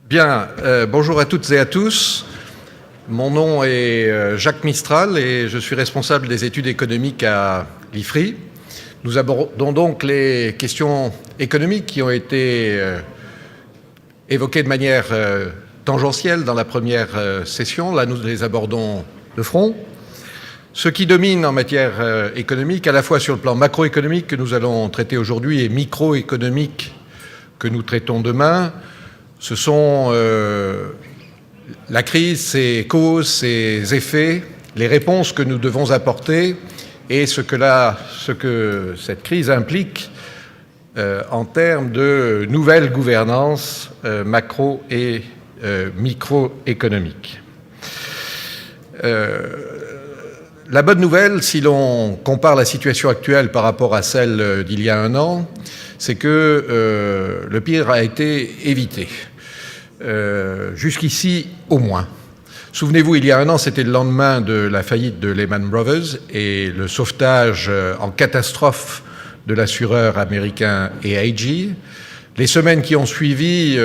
Bien, bonjour à toutes et à tous. Mon nom est Jacques Mistral et je suis responsable des études économiques à l'IFRI. Nous abordons donc les questions économiques qui ont été évoquées de manière tangentielle dans la première session. Là, nous les abordons de front. Ce qui domine en matière économique, à la fois sur le plan macroéconomique que nous allons traiter aujourd'hui et microéconomique que nous traitons demain, ce sont la crise, ses causes, ses effets, les réponses que nous devons apporter et ce que cette crise implique en termes de nouvelle gouvernance macro et microéconomique. La bonne nouvelle, si l'on compare la situation actuelle par rapport à celle d'il y a un an, c'est que le pire a été évité. Jusqu'ici, au moins. Souvenez-vous, il y a un an, c'était le lendemain de la faillite de Lehman Brothers et le sauvetage en catastrophe de l'assureur américain AIG. Les semaines qui ont suivi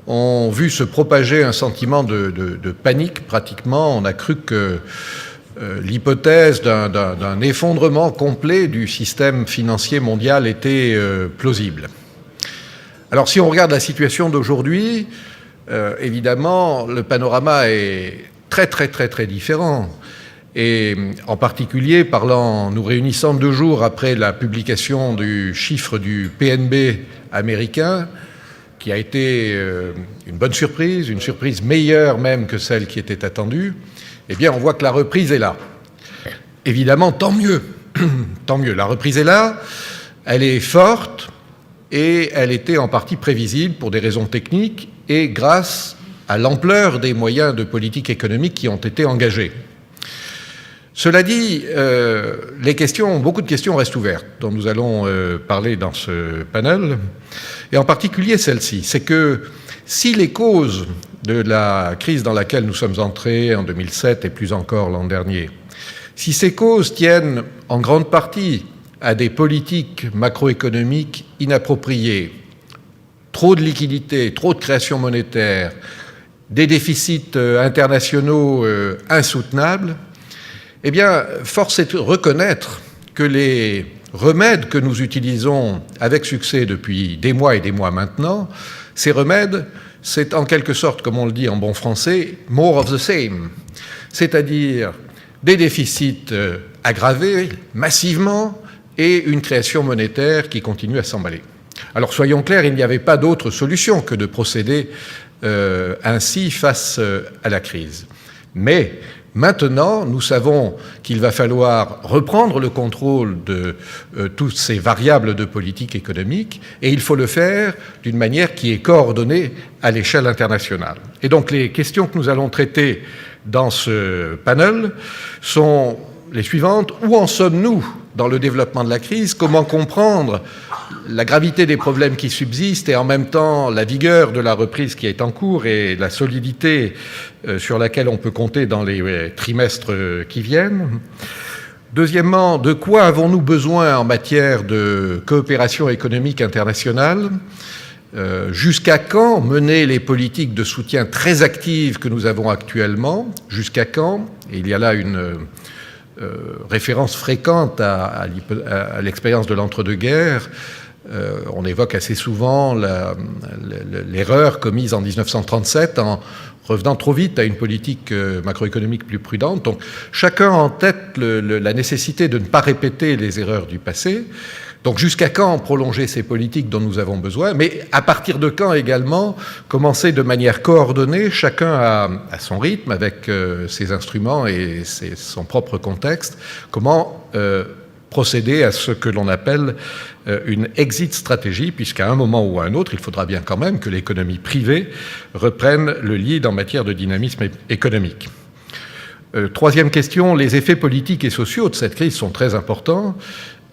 ont vu se propager un sentiment de panique, pratiquement. On a cru que l'hypothèse d'un effondrement complet du système financier mondial était plausible. Alors, si on regarde la situation d'aujourd'hui, évidemment, le panorama est très différent. Et en particulier, nous réunissant 2 jours après la publication du chiffre du PNB américain, qui a été une bonne surprise, une surprise meilleure même que celle qui était attendue, eh bien, on voit que la reprise est là. Évidemment, tant mieux. Tant mieux. La reprise est là, elle est forte, et elle était en partie prévisible pour des raisons techniques et grâce à l'ampleur des moyens de politique économique qui ont été engagés. Cela dit, beaucoup de questions restent ouvertes, dont nous allons parler dans ce panel, et en particulier celle-ci. C'est que si les causes de la crise dans laquelle nous sommes entrés en 2007 et plus encore l'an dernier, si ces causes tiennent en grande partie à des politiques macroéconomiques inappropriées, trop de liquidités, trop de création monétaire, des déficits internationaux insoutenables, eh bien, force est de reconnaître que les remèdes que nous utilisons avec succès depuis des mois et des mois maintenant, ces remèdes, c'est en quelque sorte, comme on le dit en bon français, more of the same, c'est-à-dire des déficits aggravés massivement, et une création monétaire qui continue à s'emballer. Alors soyons clairs, il n'y avait pas d'autre solution que de procéder ainsi face à la crise. Mais maintenant, nous savons qu'il va falloir reprendre le contrôle de toutes ces variables de politique économique, et il faut le faire d'une manière qui est coordonnée à l'échelle internationale. Et donc les questions que nous allons traiter dans ce panel sont les suivantes. Où en sommes-nous dans le développement de la crise? Comment comprendre la gravité des problèmes qui subsistent et en même temps la vigueur de la reprise qui est en cours et la solidité sur laquelle on peut compter dans les trimestres qui viennent? Deuxièmement, de quoi avons-nous besoin en matière de coopération économique internationale? Jusqu'à quand mener les politiques de soutien très actives que nous avons actuellement? Jusqu'à quand? Et il y a là une référence fréquente à l'expérience de l'entre-deux-guerres. On évoque assez souvent l'erreur commise en 1937 en revenant trop vite à une politique macroéconomique plus prudente. Donc, chacun a en tête la nécessité de ne pas répéter les erreurs du passé. Donc, jusqu'à quand prolonger ces politiques dont nous avons besoin, mais à partir de quand également commencer de manière coordonnée, chacun à son rythme, avec ses instruments et son propre contexte, comment procéder à ce que l'on appelle une exit stratégie, puisqu'à un moment ou à un autre, il faudra bien quand même que l'économie privée reprenne le lead en matière de dynamisme économique. Troisième question, les effets politiques et sociaux de cette crise sont très importants,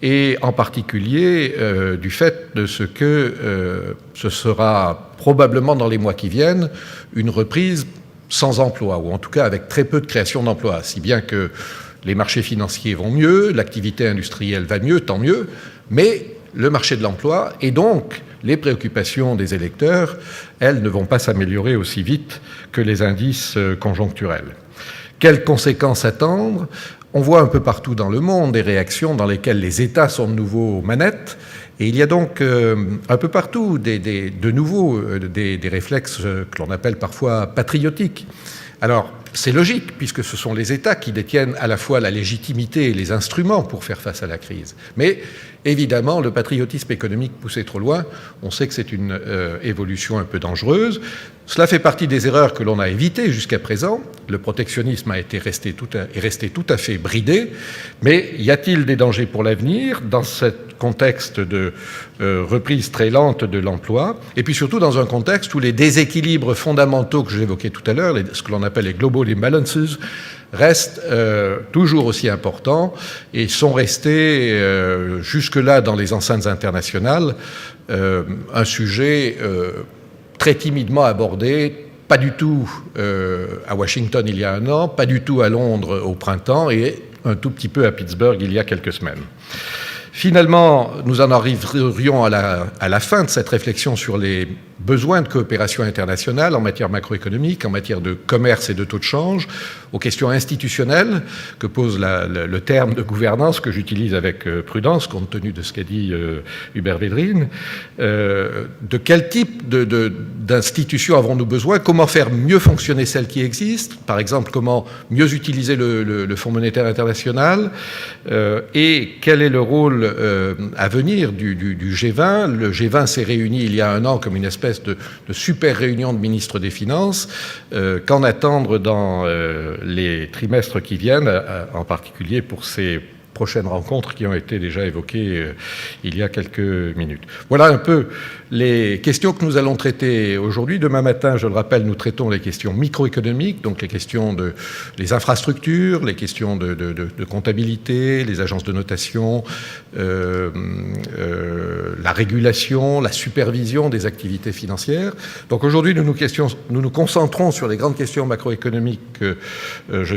et en particulier du fait de ce que ce sera probablement dans les mois qui viennent une reprise sans emploi, ou en tout cas avec très peu de création d'emplois, si bien que les marchés financiers vont mieux, l'activité industrielle va mieux, tant mieux, mais le marché de l'emploi et donc les préoccupations des électeurs, elles, ne vont pas s'améliorer aussi vite que les indices conjoncturels. Quelles conséquences attendre ? On voit un peu partout dans le monde des réactions dans lesquelles les États sont de nouveau aux manettes, et il y a donc un peu partout de nouveau des réflexes que l'on appelle parfois patriotiques. Alors, c'est logique, puisque ce sont les États qui détiennent à la fois la légitimité et les instruments pour faire face à la crise. Mais évidemment, le patriotisme économique poussé trop loin, on sait que c'est une évolution un peu dangereuse. Cela fait partie des erreurs que l'on a évitées jusqu'à présent. Le protectionnisme est resté tout à fait bridé. Mais y a-t-il des dangers pour l'avenir dans ce contexte de reprise très lente de l'emploi, et puis surtout dans un contexte où les déséquilibres fondamentaux que j'évoquais tout à l'heure, ce que l'on appelle les global imbalances, restent toujours aussi importants et sont restés jusque-là dans les enceintes internationales un sujet très timidement abordé, pas du tout à Washington il y a un an, pas du tout à Londres au printemps et un tout petit peu à Pittsburgh il y a quelques semaines. Finalement, nous en arriverions à la fin de cette réflexion sur les besoins de coopération internationale en matière macroéconomique, en matière de commerce et de taux de change, aux questions institutionnelles que pose le terme de gouvernance que j'utilise avec prudence compte tenu de ce qu'a dit Hubert Védrine. De quel type d'institutions avons-nous besoin ? Comment faire mieux fonctionner celles qui existent ? Par exemple, comment mieux utiliser le Fonds monétaire international ? Et quel est le rôle à venir du G20 ? Le G20 s'est réuni il y a un an comme une espèce de super réunion de ministres des Finances. Qu'en attendre dans les trimestres qui viennent, en particulier pour ces prochaines rencontres qui ont été déjà évoquées il y a quelques minutes. Voilà un peu les questions que nous allons traiter aujourd'hui. Demain matin, je le rappelle, nous traitons les questions microéconomiques, donc les questions des infrastructures, les questions de comptabilité, les agences de notation, la régulation, la supervision des activités financières. Donc aujourd'hui, nous nous concentrons sur les grandes questions macroéconomiques que je